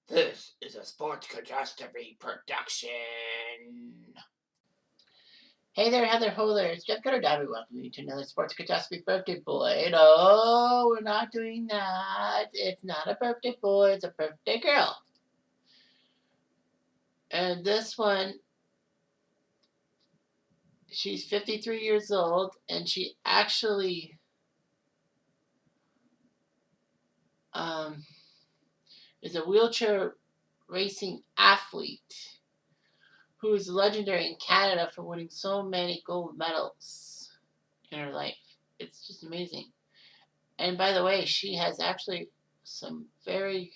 This is a Sports Catastrophe production. Hey there, Heather Holler. It's Jeff Cutter Dobby. Welcome you to another Sports Catastrophe birthday boy. No, we're not doing that. It's not a birthday boy, it's a birthday girl. And this one, she's 53 years old, and she actually is a wheelchair racing athlete who is legendary in Canada for winning so many gold medals in her life. It's just amazing. And by the way, she has actually some very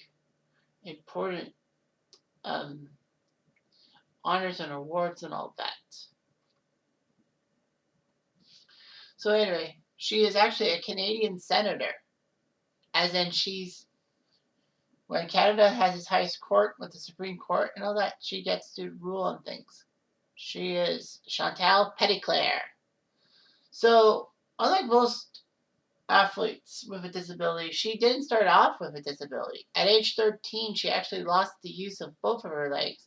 important honors and awards and all that. So anyway, she is actually a Canadian senator, as in when Canada has its highest court with the Supreme Court and all that, she gets to rule on things. She is Chantal Petitclerc. So unlike most athletes with a disability, she didn't start off with a disability. At age 13, she actually lost the use of both of her legs.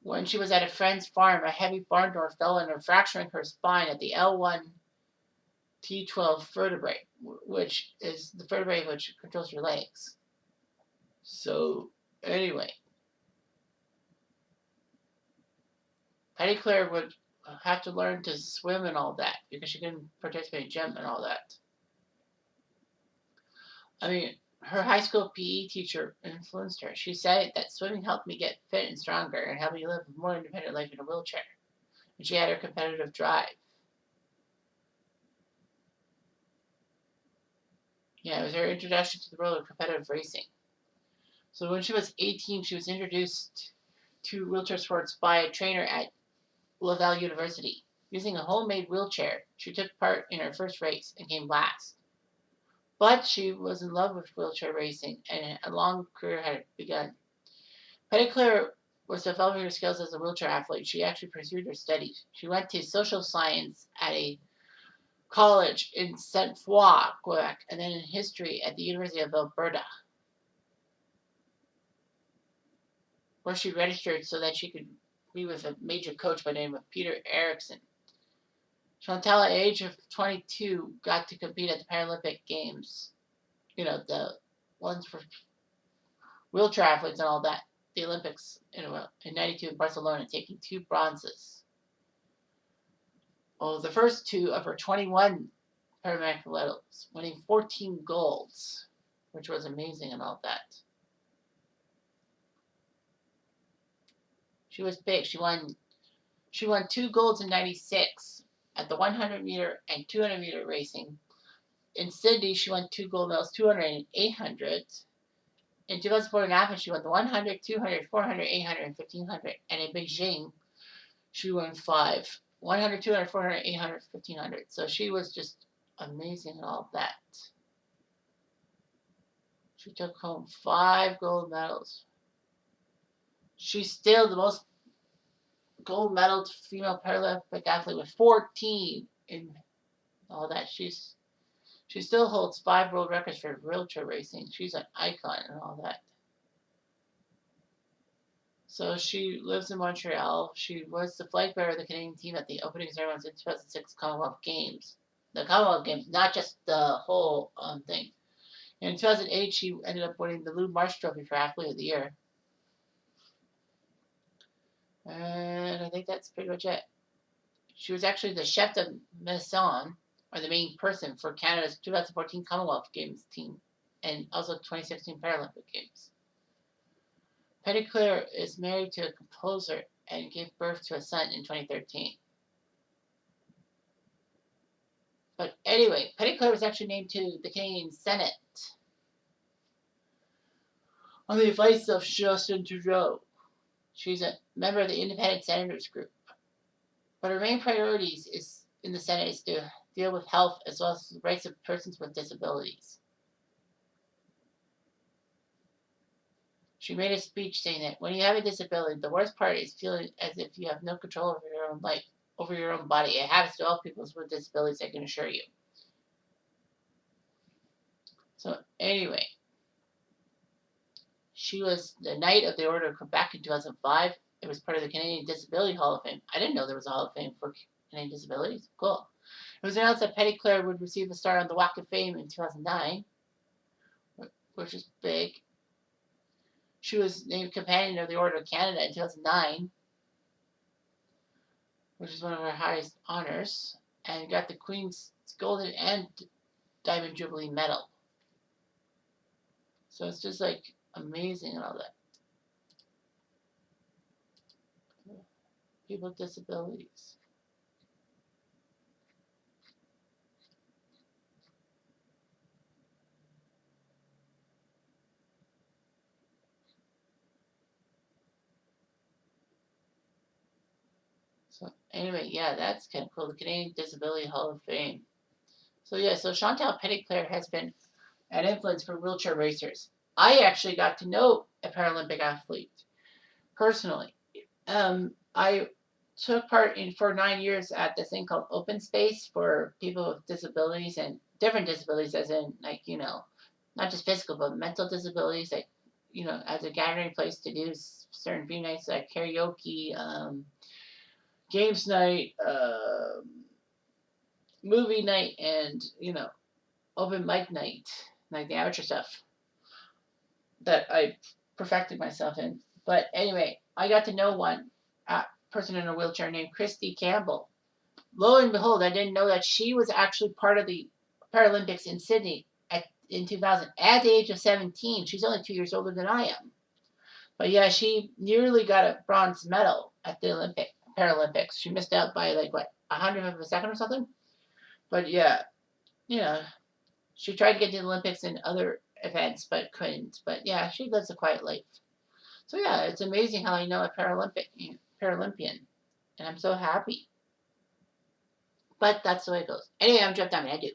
When she was at a friend's farm, a heavy barn door fell on her, fracturing her spine at the L1 T12 vertebrae, which is the vertebrae which controls your legs. So, anyway, Petitclerc would have to learn to swim and all that because she couldn't participate in gym and all that. I mean, her high school PE teacher influenced her. She said that swimming helped me get fit and stronger and helped me live a more independent life in a wheelchair. And she had her competitive drive. Yeah, it was her introduction to the world of competitive racing. So when she was 18, she was introduced to wheelchair sports by a trainer at Laval University. Using a homemade wheelchair, she took part in her first race and came last. But she was in love with wheelchair racing, and a long career had begun. Petitclerc was developing her skills as a wheelchair athlete. She actually pursued her studies. She went to social science at a college in Saint Foy, Quebec, and then in history at the University of Alberta, where she registered so that she could be with a major coach by the name of Peter Erickson. Chantal, at the age of 22, got to compete at the Paralympic Games. You know, the ones for wheelchair athletes and all that. The Olympics in 92 in Barcelona, taking 2 bronzes. Well, the first 2 of her 21 Paralympic medals, winning 14 golds, which was amazing and all that. She was big. She won 2 golds in 96 at the 100 meter and 200 meter racing. In Sydney, she won 2 gold medals, 200 and 800. In 2004 in Athens, she won the 100, 200, 400, 800, and 1500. And in Beijing, she won 5. 100, 200, 400, 800, 1500. So she was just amazing and all that. She took home 5 gold medals. She's still the most gold medal female Paralympic athlete with 14 in all that. She still holds 5 world records for wheelchair racing. She's an icon and all that. So she lives in Montreal. She was the flag bearer of the Canadian team at the opening ceremonies in 2006 Commonwealth Games. The Commonwealth Games, not just the whole thing. In 2008, she ended up winning the Lou Marsh Trophy for Athlete of the Year. And I think that's pretty much it. She was actually the chef de mission, or the main person, for Canada's 2014 Commonwealth Games team and also 2016 Paralympic Games. Petitclerc is married to a composer and gave birth to a son in 2013. But anyway, Petitclerc was actually named to the Canadian Senate on the advice of Justin Trudeau. She's a member of the Independent Senators Group. But her main priorities in the Senate is to deal with health as well as the rights of persons with disabilities. She made a speech saying that when you have a disability, the worst part is feeling as if you have no control over your own life, over your own body. It happens to all people with disabilities, I can assure you. So anyway, she was the Knight of the Order of Quebec in 2005. It was part of the Canadian Disability Hall of Fame. I didn't know there was a Hall of Fame for Canadian disabilities. Cool. It was announced that Petitclerc would receive a star on the Walk of Fame in 2009, which is big. She was named Companion of the Order of Canada in 2009, which is one of her highest honors, and got the Queen's Golden and Diamond Jubilee Medal. So it's just like amazing and all that. People with disabilities. So anyway, yeah, that's kind of cool. The Canadian Disability Hall of Fame. So yeah, so Chantal Petitclerc has been an influence for wheelchair racers. I actually got to know a Paralympic athlete personally. I took part in for 9 years at this thing called Open Space for people with disabilities and different disabilities, as in like not just physical but mental disabilities. Like as a gathering place to do certain theme nights like karaoke, games night, movie night, and open mic night, like the amateur stuff that I perfected myself in. But anyway, I got to know one person in a wheelchair named Christy Campbell. Lo and behold, I didn't know that she was actually part of the Paralympics in Sydney in 2000 at the age of 17. She's only 2 years older than I am. But yeah, she nearly got a bronze medal at the Paralympics. She missed out by like what, 100th of a second or something. But yeah, she tried to get to the Olympics and other events, but couldn't. But yeah, she lives a quiet life. So yeah, it's amazing how I know a Paralympian, and I'm so happy. But that's the way it goes. Anyway, I'm Jeff Diamond. I do.